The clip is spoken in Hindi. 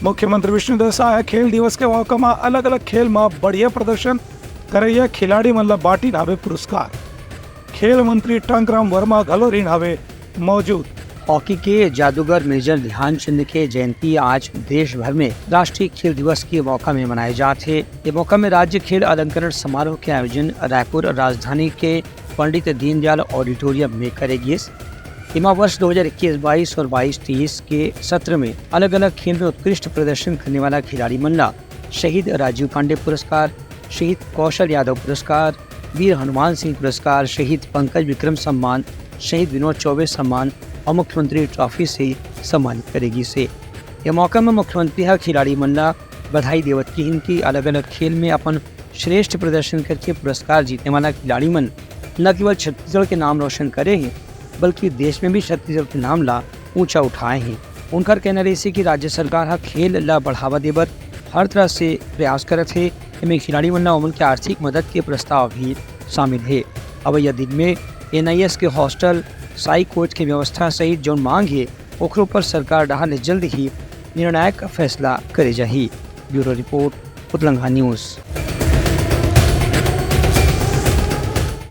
मुख्यमंत्री विष्णुदेव साय खेल दिवस के मौका में अलग अलग खेल में बढ़िया प्रदर्शन करैया खिलाड़ी मतलब बाटी नावे पुरस्कार। खेल मंत्री टंकराम वर्मा गलोरी नावे मौजूद। हॉकी के जादूगर मेजर ध्यानचंद के जयंती आज देश भर में राष्ट्रीय खेल दिवस के मौका में मनाए जाते। ये मौका में राज्य खेल अलंकरण समारोह के आयोजन रायपुर राजधानी के पंडित दीनदयाल ऑडिटोरियम में करेगी। इमा वर्ष 2021-22 और 22-23 के सत्र में अलग अलग खेल में उत्कृष्ट प्रदर्शन करने वाला खिलाड़ी मंडला शहीद राजीव पांडे पुरस्कार, शहीद कौशल यादव पुरस्कार, वीर हनुमान सिंह पुरस्कार, शहीद पंकज विक्रम सम्मान, शहीद विनोद चौबे सम्मान और मुख्यमंत्री ट्रॉफी से सम्मानित करेगी। से यह मौका में मुख्यमंत्री हर खिलाड़ी मंडला बधाई देवत की इनकी अलग अलग खेल में अपन श्रेष्ठ प्रदर्शन करके पुरस्कार जीतने वाला खिलाड़ी मन न केवल छत्तीसगढ़ के नाम रोशन करे हैं बल्कि देश में भी छत्तीसगढ़ के नाम ला ऊंचा उठाए हैं। उनका कहना रही कि राज्य सरकार हर खेल ला बढ़ावा देवर हर तरह से प्रयास करत है। इनमें खिलाड़ी मन उमन के आर्थिक मदद के प्रस्ताव भी शामिल है। अब यह दिन में NIS के हॉस्टल साई कोच की व्यवस्था सहित जो मांग है ओकरों पर सरकार डहाल जल्द ही निर्णायक फैसला करे जाही। ब्यूरो रिपोर्ट, उतलंगा न्यूज़।